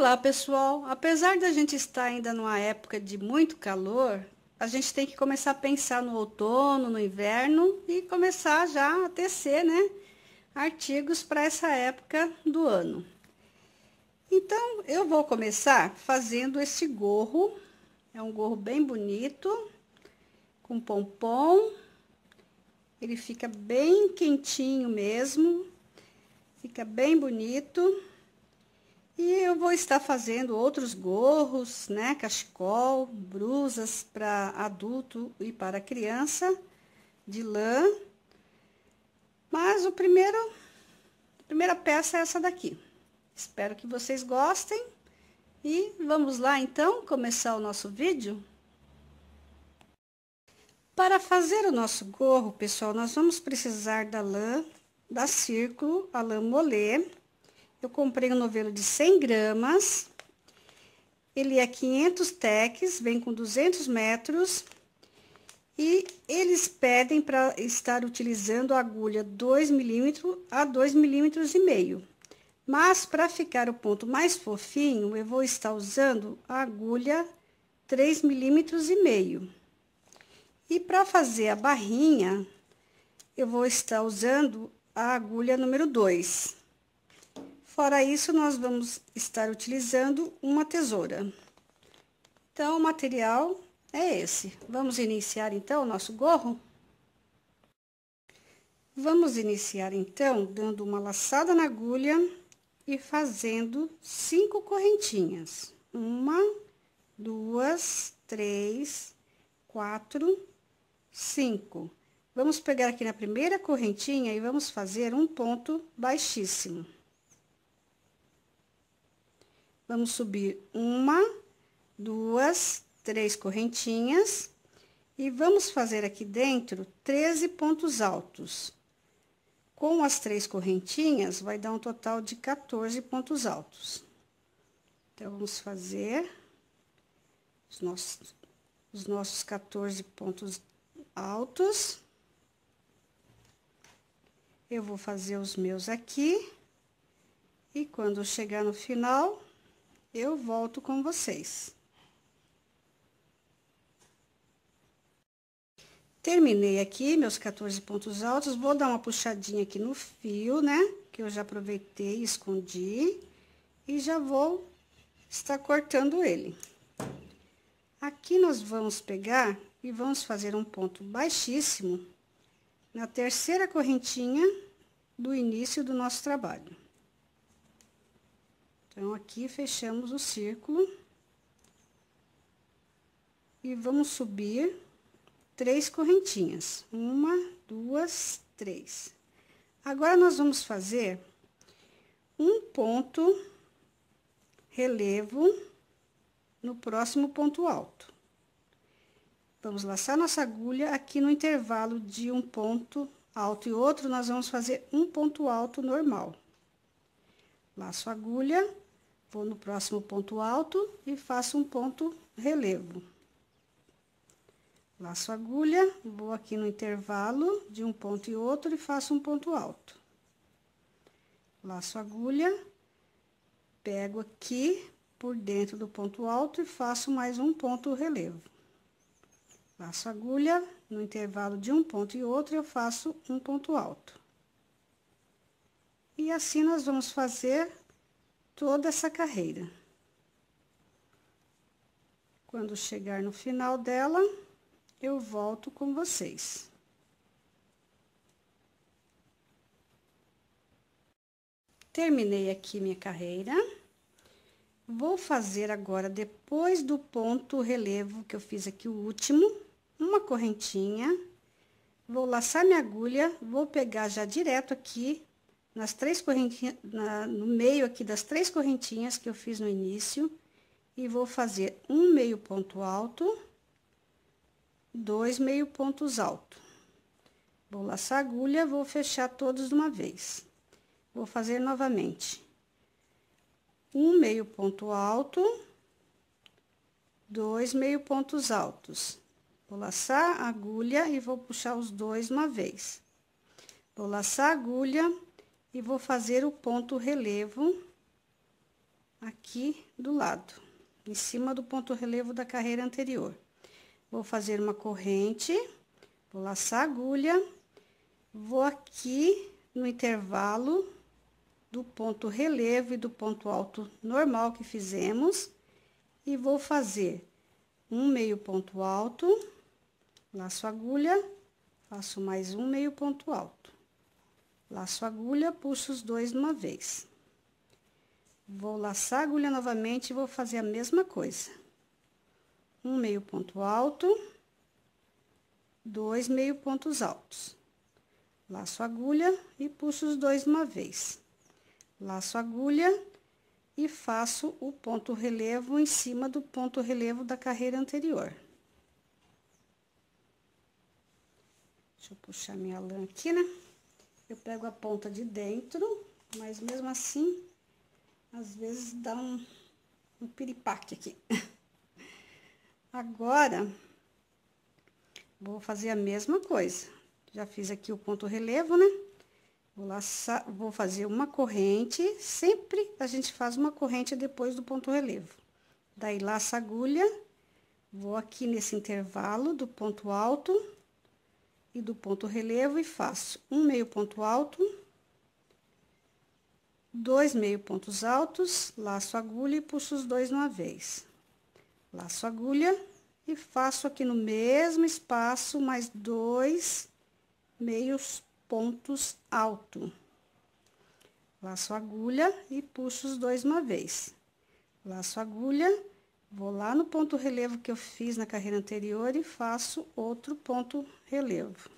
Olá, pessoal! Apesar da gente estar ainda numa época de muito calor, a gente tem que começar a pensar no outono, no inverno e começar já a tecer, né, artigos para essa época do ano. Então, eu vou começar fazendo esse gorro. É um gorro bem bonito, com pompom. Ele fica bem quentinho mesmo, fica bem bonito. E eu vou estar fazendo outros gorros, né, cachecol, blusas para adulto e para criança, de lã. Mas a primeira peça é essa daqui. Espero que vocês gostem. E vamos lá, então, começar o nosso vídeo? Para fazer o nosso gorro, pessoal, nós vamos precisar da lã da Círculo, a lã molê. Eu comprei um novelo de 100 gramas, ele é 500 tecs, vem com 200 metros, e eles pedem para estar utilizando a agulha 2 milímetros a 2,5 milímetros. Mas, para ficar o ponto mais fofinho, eu vou estar usando a agulha 3,5 milímetros. E para fazer a barrinha, eu vou estar usando a agulha número 2. Fora isso, nós vamos estar utilizando uma tesoura. Então, o material é esse. Vamos iniciar, então, o nosso gorro? Vamos iniciar, então, dando uma laçada na agulha e fazendo 5 correntinhas. 1, 2, 3, 4, 5. Vamos pegar aqui na primeira correntinha e vamos fazer um ponto baixíssimo. Vamos subir 1, 2, 3 correntinhas e vamos fazer aqui dentro 13 pontos altos. Com as 3 correntinhas, vai dar um total de 14 pontos altos. Então, vamos fazer os nossos 14 pontos altos. Eu vou fazer os meus aqui e quando chegar no final, eu volto com vocês. Terminei aqui meus 14 pontos altos, vou dar uma puxadinha aqui no fio, né? Que eu já aproveitei e escondi. E já vou estar cortando ele. Aqui nós vamos pegar e vamos fazer um ponto baixíssimo na terceira correntinha do início do nosso trabalho. Então, aqui fechamos o círculo. E vamos subir 3 correntinhas. 1, 2, 3. Agora, nós vamos fazer um ponto relevo no próximo ponto alto. Vamos laçar nossa agulha aqui no intervalo de um ponto alto e outro, nós vamos fazer um ponto alto normal. Laço a agulha. Vou no próximo ponto alto e faço um ponto relevo. Laço a agulha, vou aqui no intervalo de um ponto e outro e faço um ponto alto. Laço a agulha, pego aqui por dentro do ponto alto e faço mais um ponto relevo. Laço a agulha, no intervalo de um ponto e outro eu faço um ponto alto. E assim nós vamos fazer toda essa carreira. Quando chegar no final dela, eu volto com vocês. Terminei aqui minha carreira. Vou fazer agora, depois do ponto relevo que eu fiz aqui o último, uma correntinha. Vou laçar minha agulha, vou pegar já direto aqui nas 3 correntinhas, no meio aqui das 3 correntinhas que eu fiz no início, e vou fazer um meio ponto alto, 2 meio pontos altos. Vou laçar a agulha, vou fechar todos de uma vez. Vou fazer novamente um meio ponto alto, 2 meio pontos altos. Vou laçar a agulha e vou puxar os 2 uma vez. Vou laçar a agulha e vou fazer o ponto relevo aqui do lado, em cima do ponto relevo da carreira anterior. Vou fazer uma corrente, vou laçar a agulha, vou aqui no intervalo do ponto relevo e do ponto alto normal que fizemos, e vou fazer um meio ponto alto, laço a agulha, faço mais um meio ponto alto, laço a agulha, puxo os dois de uma vez. Vou laçar a agulha novamente e vou fazer a mesma coisa. Um meio ponto alto, dois meio pontos altos. Laço a agulha e puxo os dois de uma vez. Laço a agulha e faço o ponto relevo em cima do ponto relevo da carreira anterior. Deixa eu puxar minha lã aqui, né? Eu pego a ponta de dentro, mas mesmo assim, às vezes dá um piripaque aqui. Agora, vou fazer a mesma coisa. Já fiz aqui o ponto relevo, né? Vou laçar, vou fazer uma corrente, sempre a gente faz uma corrente depois do ponto relevo. Daí, laço a agulha, vou aqui nesse intervalo do ponto alto e do ponto relevo e faço um meio ponto alto, dois meio pontos altos, laço a agulha e puxo os dois de uma vez. Laço a agulha e faço aqui no mesmo espaço mais dois meios pontos altos. Laço a agulha e puxo os dois de uma vez. Laço a agulha, vou lá no ponto relevo que eu fiz na carreira anterior e faço outro ponto relevo.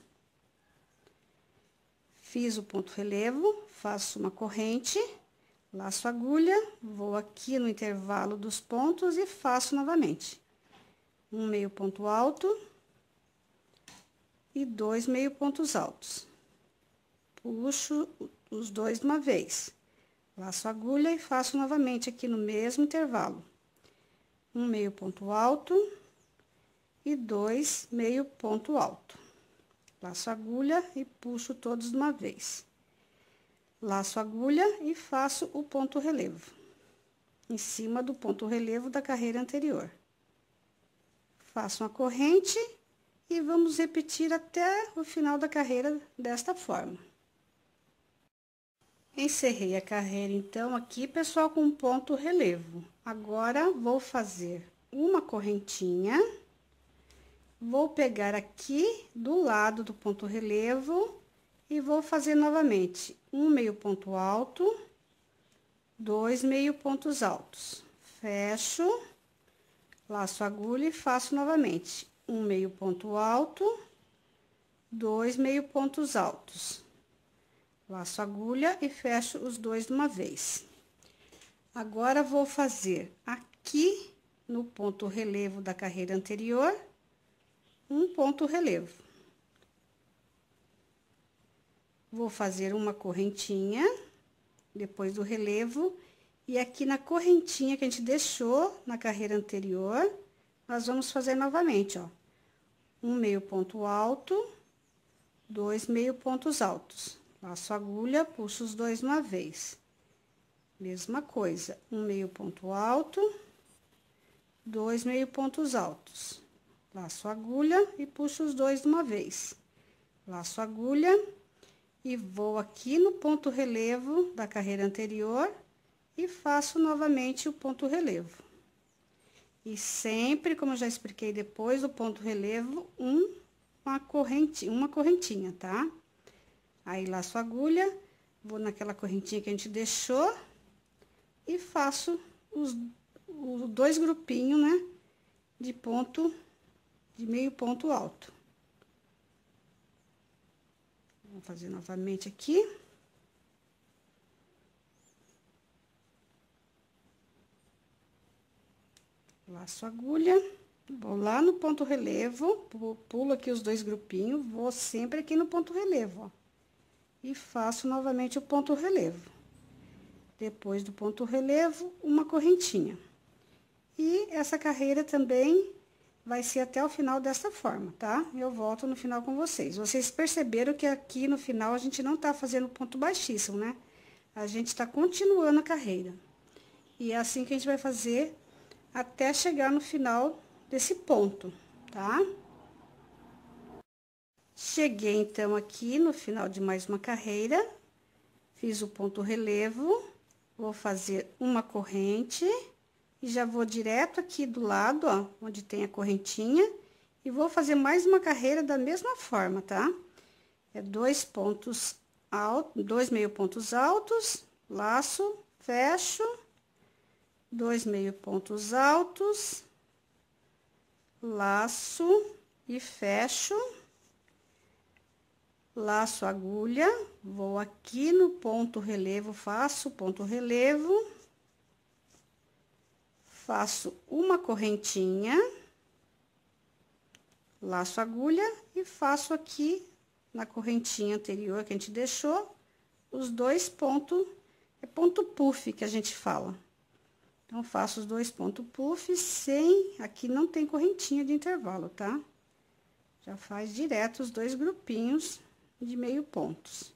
Fiz o ponto relevo, faço uma corrente, laço a agulha, vou aqui no intervalo dos pontos e faço novamente. Um meio ponto alto e dois meio pontos altos. Puxo os dois de uma vez. Laço a agulha e faço novamente aqui no mesmo intervalo. Um meio ponto alto e dois meio ponto alto. Laço a agulha e puxo todos de uma vez. Laço a agulha e faço o ponto relevo, em cima do ponto relevo da carreira anterior. Faço uma corrente e vamos repetir até o final da carreira desta forma. Encerrei a carreira, então, aqui, pessoal, com ponto relevo. Agora, vou fazer uma correntinha. Vou pegar aqui do lado do ponto relevo e vou fazer novamente um meio ponto alto, dois meio pontos altos. Fecho, laço a agulha e faço novamente um meio ponto alto, dois meio pontos altos. Laço a agulha e fecho os dois de uma vez. Agora, vou fazer aqui no ponto relevo da carreira anterior, um ponto relevo. Vou fazer uma correntinha, depois do relevo, e aqui na correntinha que a gente deixou na carreira anterior, nós vamos fazer novamente, ó. Um meio ponto alto, dois meio pontos altos. Laço a agulha, puxo os dois de uma vez. Mesma coisa, um meio ponto alto, dois meio pontos altos. Laço a agulha e puxo os dois de uma vez. Laço a agulha e vou aqui no ponto relevo da carreira anterior e faço novamente o ponto relevo. E sempre, como eu já expliquei, depois do ponto relevo, uma correntinha, tá? Aí, laço a agulha, vou naquela correntinha que a gente deixou e faço os dois grupinhos, né, de meio ponto alto. Vou fazer novamente aqui. Laço a agulha, vou lá no ponto relevo, pulo aqui os dois grupinhos, vou sempre aqui no ponto relevo, ó. E faço novamente o ponto relevo. Depois do ponto relevo, uma correntinha. E essa carreira também vai ser até o final dessa forma, tá? Eu volto no final com vocês. Vocês perceberam que aqui no final a gente não tá fazendo ponto baixíssimo, né? A gente tá continuando a carreira. E é assim que a gente vai fazer até chegar no final desse ponto, tá? Cheguei, então, aqui no final de mais uma carreira, fiz o ponto relevo, vou fazer uma corrente e já vou direto aqui do lado, ó, onde tem a correntinha, e vou fazer mais uma carreira da mesma forma, tá? É 2 pontos altos, 2 meio pontos altos, laço, fecho, 2 meio pontos altos, laço e fecho. Laço a agulha, vou aqui no ponto relevo, faço ponto relevo, faço uma correntinha, laço a agulha e faço aqui na correntinha anterior que a gente deixou, os 2 pontos, é ponto puff que a gente fala. Então, faço os 2 pontos puff sem, aqui não tem correntinha de intervalo, tá? Já faz direto os 2 grupinhos de meio pontos.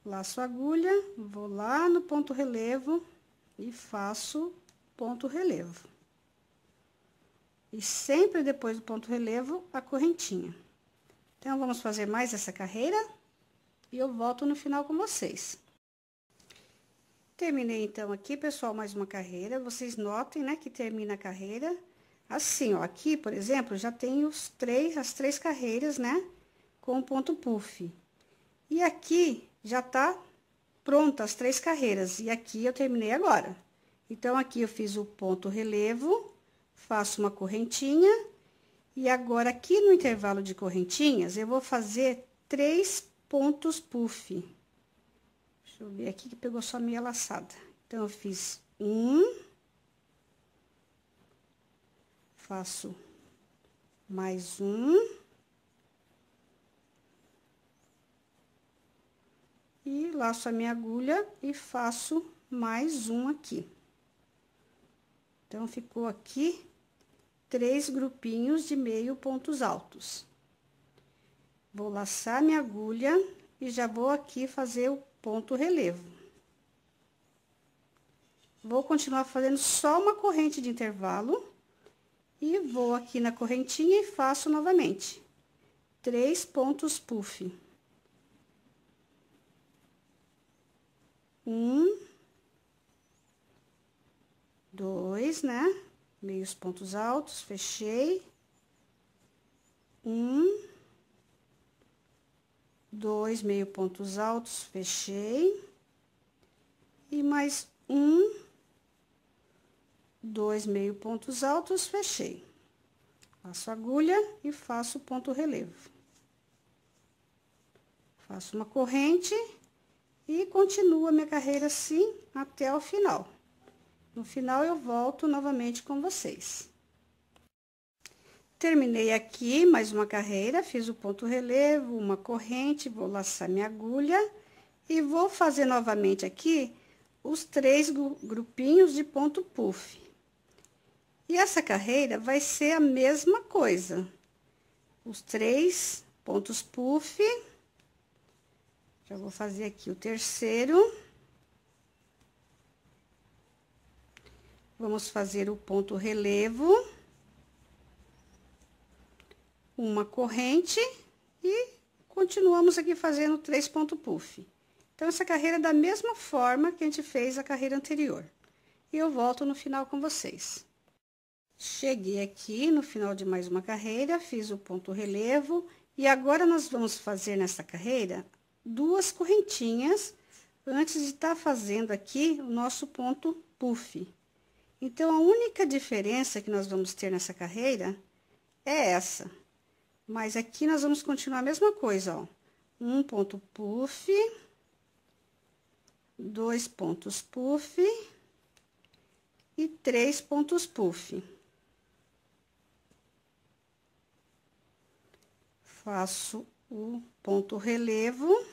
Laço a agulha, vou lá no ponto relevo e faço ponto relevo. E sempre depois do ponto relevo, a correntinha. Então, vamos fazer mais essa carreira e eu volto no final com vocês. Terminei, então, aqui, pessoal, mais uma carreira. Vocês notem, né, que termina a carreira assim, ó. Aqui, por exemplo, já tem as 3 carreiras, né, com o ponto puff. E aqui já tá pronta as 3 carreiras. E aqui eu terminei agora. Então, aqui eu fiz o ponto relevo, faço uma correntinha. E agora, aqui no intervalo de correntinhas, eu vou fazer 3 pontos puff. Deixa eu ver aqui que pegou só meia laçada. Então, eu fiz faço mais e laço a minha agulha e faço mais um aqui. Então, ficou aqui 3 grupinhos de meio pontos altos. Vou laçar minha agulha e já vou aqui fazer o ponto relevo. Vou continuar fazendo só uma corrente de intervalo e vou aqui na correntinha e faço novamente 3 pontos puff. 1, 2, né? Meios pontos altos, fechei. 1, 2 meio pontos altos, fechei. E mais 1, 2 meio pontos altos, fechei. Faço agulha e faço ponto relevo. Faço uma corrente e continuo a minha carreira assim até o final. No final, eu volto novamente com vocês. Terminei aqui mais uma carreira, fiz o ponto relevo, uma corrente, vou laçar minha agulha e vou fazer novamente aqui os 3 grupinhos de ponto puff. E essa carreira vai ser a mesma coisa. Os 3 pontos puff. Já vou fazer aqui o terceiro. Vamos fazer o ponto relevo, uma corrente e continuamos aqui fazendo 3 pontos puff. Então, essa carreira é da mesma forma que a gente fez a carreira anterior. E eu volto no final com vocês. Cheguei aqui no final de mais uma carreira, fiz o ponto relevo e agora nós vamos fazer nessa carreira 2 correntinhas antes de estar fazendo aqui o nosso ponto puff. Então, a única diferença que nós vamos ter nessa carreira é essa. Mas aqui nós vamos continuar a mesma coisa, ó. 1 ponto puff, 2 pontos puff e 3 pontos puff. Faço o ponto relevo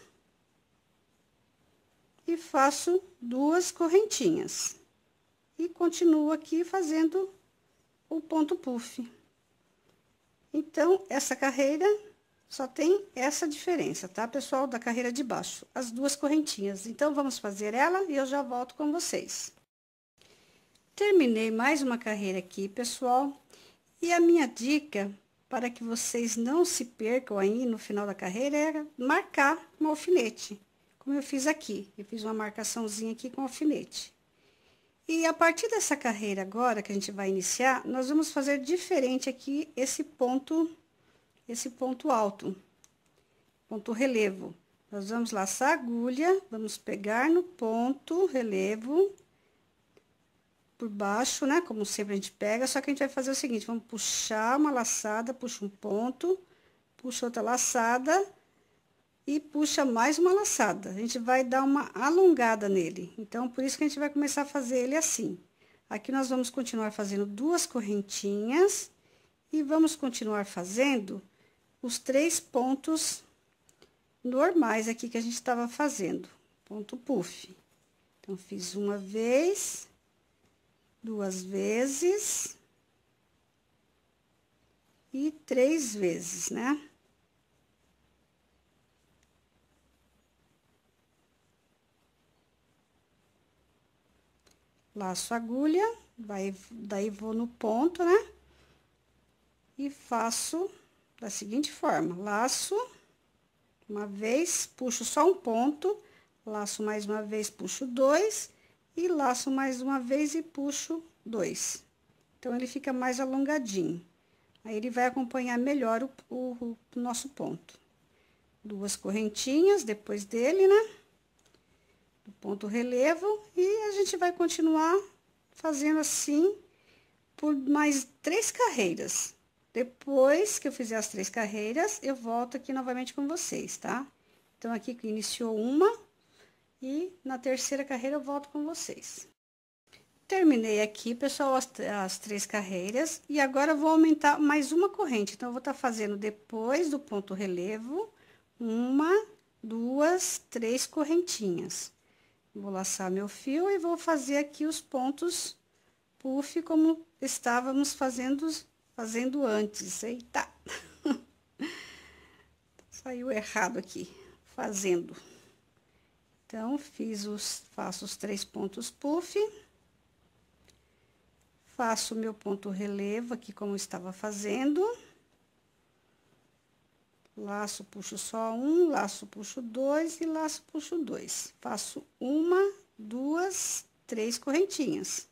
e faço 2 correntinhas. E continuo aqui fazendo o ponto puff. Então, essa carreira Só tem essa diferença, tá, pessoal? Da carreira de baixo, as duas correntinhas. Então, vamos fazer ela e eu já volto com vocês. Terminei mais uma carreira aqui, pessoal. E a minha dica, para que vocês não se percam aí no final da carreira, é marcar com alfinete. Como eu fiz aqui. Eu fiz uma marcaçãozinha aqui com alfinete. E a partir dessa carreira agora, que a gente vai iniciar, nós vamos fazer diferente aqui esse ponto alto, ponto relevo. Nós vamos laçar a agulha, vamos pegar no ponto relevo, por baixo, né? Como sempre a gente pega, só que a gente vai fazer o seguinte, vamos puxar uma laçada, puxa um ponto, puxa outra laçada e puxa mais uma laçada. A gente vai dar uma alongada nele. Então, por isso que a gente vai começar a fazer ele assim. Aqui nós vamos continuar fazendo duas correntinhas e vamos continuar fazendo os 3 pontos normais aqui que a gente estava fazendo. Ponto puff. Então, fiz uma vez, 2 vezes e 3 vezes, né? Laço a agulha, daí vou no ponto, né? E faço da seguinte forma, laço uma vez, puxo só um ponto, laço mais uma vez, puxo 2, e laço mais uma vez e puxo 2. Então, ele fica mais alongadinho. Aí, ele vai acompanhar melhor o nosso ponto. 2 correntinhas depois dele, né? Do ponto relevo, e a gente vai continuar fazendo assim por mais 3 carreiras. Depois que eu fizer as 3 carreiras, eu volto aqui novamente com vocês, tá? Então, aqui que iniciou uma, e na terceira carreira eu volto com vocês. Terminei aqui, pessoal, as 3 carreiras, e agora eu vou aumentar mais uma corrente. Então, eu vou estar fazendo depois do ponto relevo, 1, 2, 3 correntinhas. Vou laçar meu fio e vou fazer aqui os pontos puff como estávamos fazendo antes. Eita! Saiu errado aqui, fazendo. Então, faço os 3 pontos puff. Faço o meu ponto relevo aqui como estava fazendo. Laço, puxo só um, laço, puxo 2 e laço, puxo 2. Faço 1, 2, 3 correntinhas.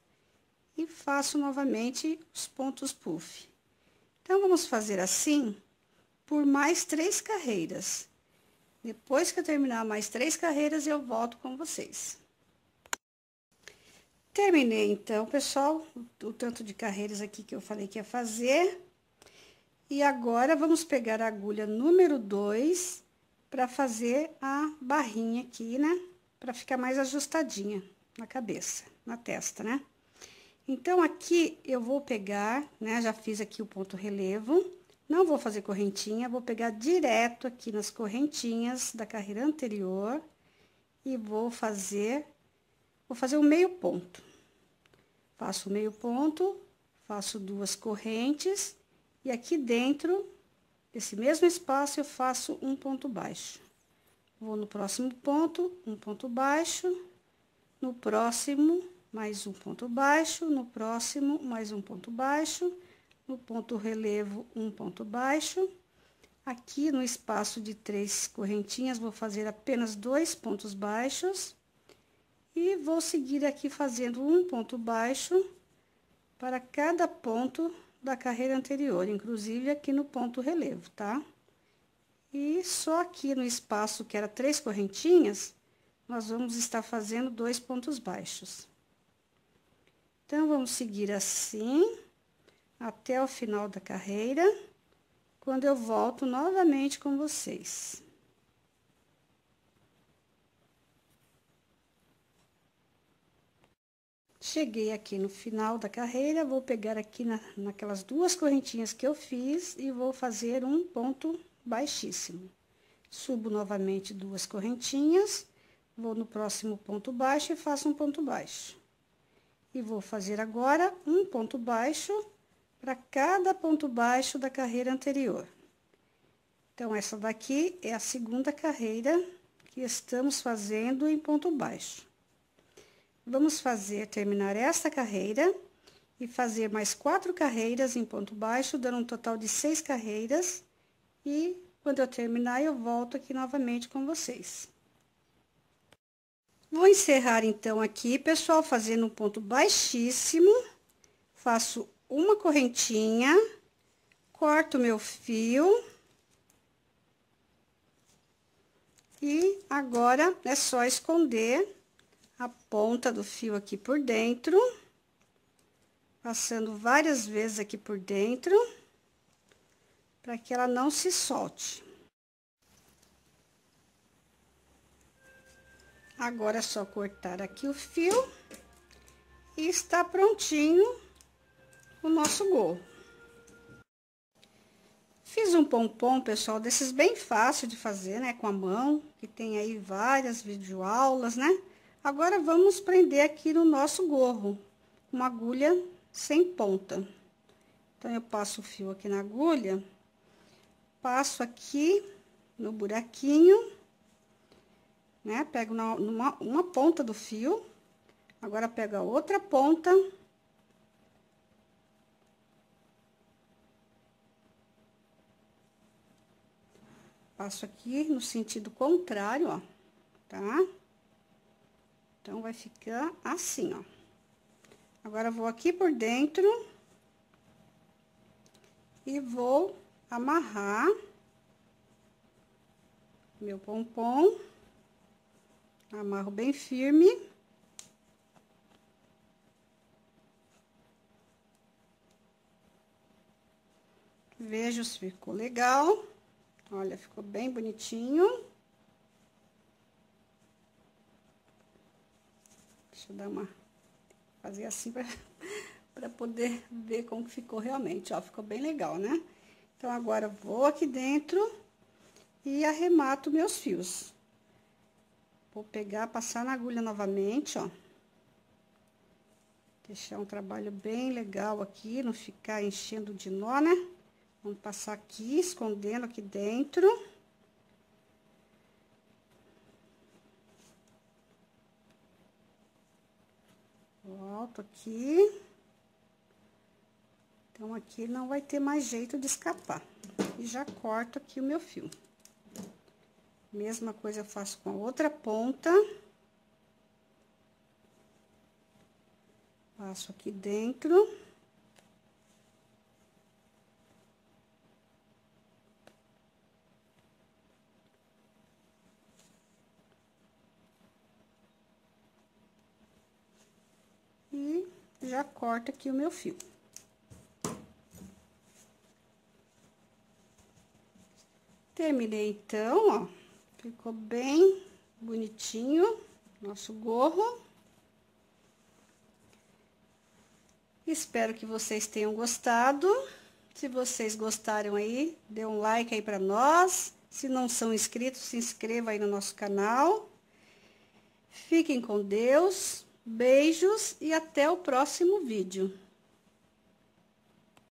E faço novamente os pontos puff. Então, vamos fazer assim por mais 3 carreiras. Depois que eu terminar mais 3 carreiras, eu volto com vocês. Terminei, então, pessoal, o tanto de carreiras aqui que eu falei que ia fazer. E agora, vamos pegar a agulha número 2 para fazer a barrinha aqui, né? Para ficar mais ajustadinha na cabeça, na testa, né? Então, aqui eu vou pegar, né? Já fiz aqui o ponto relevo. Não vou fazer correntinha, vou pegar direto aqui nas correntinhas da carreira anterior. E vou fazer o meio ponto. Faço o meio ponto, faço 2 correntes. E aqui dentro desse mesmo espaço, eu faço um ponto baixo. Vou no próximo ponto, um ponto baixo. No próximo, mais um ponto baixo. No próximo, mais um ponto baixo. No ponto relevo, um ponto baixo. Aqui no espaço de 3 correntinhas, vou fazer apenas 2 pontos baixos. E vou seguir aqui fazendo um ponto baixo para cada ponto da carreira anterior, inclusive aqui no ponto relevo, tá? E só aqui no espaço que era 3 correntinhas, nós vamos estar fazendo 2 pontos baixos. Então, vamos seguir assim até o final da carreira, quando eu volto novamente com vocês. Cheguei aqui no final da carreira, vou pegar aqui naquelas 2 correntinhas que eu fiz e vou fazer um ponto baixíssimo. Subo novamente 2 correntinhas, vou no próximo ponto baixo e faço um ponto baixo. E vou fazer agora um ponto baixo para cada ponto baixo da carreira anterior. Então, essa daqui é a segunda carreira que estamos fazendo em ponto baixo. Vamos terminar esta carreira e fazer mais 4 carreiras em ponto baixo, dando um total de 6 carreiras. E quando eu terminar, eu volto aqui novamente com vocês. Vou encerrar então aqui, pessoal, fazendo um ponto baixíssimo. Faço uma correntinha, corto meu fio. E agora é só esconder a ponta do fio aqui por dentro, passando várias vezes aqui por dentro, para que ela não se solte. Agora é só cortar aqui o fio e está prontinho o nosso gorro. Fiz um pompom, pessoal, desses bem fácil de fazer, né, com a mão, que tem aí várias videoaulas, né? Agora, vamos prender aqui no nosso gorro, uma agulha sem ponta. Então, eu passo o fio aqui na agulha, passo aqui no buraquinho, né? Pego uma ponta do fio, agora pego a outra ponta. Passo aqui no sentido contrário, ó, tá? Então, vai ficar assim, ó. Agora, vou aqui por dentro e vou amarrar meu pompom. Amarro bem firme. Vejo se ficou legal. Olha, ficou bem bonitinho. Deixa eu dar fazer assim para poder ver como que ficou realmente, ó, ficou bem legal, né? Então, agora, vou aqui dentro e arremato meus fios. Vou pegar, passar na agulha novamente, ó. Deixar um trabalho bem legal aqui, não ficar enchendo de nó, né? Vamos passar aqui, escondendo aqui dentro. Volto aqui. Então, aqui não vai ter mais jeito de escapar. E já corto aqui o meu fio. Mesma coisa eu faço com a outra ponta. Passo aqui dentro. E já corto aqui o meu fio. Terminei então, ó. Ficou bem bonitinho nosso gorro. Espero que vocês tenham gostado. Se vocês gostaram aí, dê um like aí pra nós. Se não são inscritos, se inscreva aí no nosso canal. Fiquem com Deus. Beijos e até o próximo vídeo.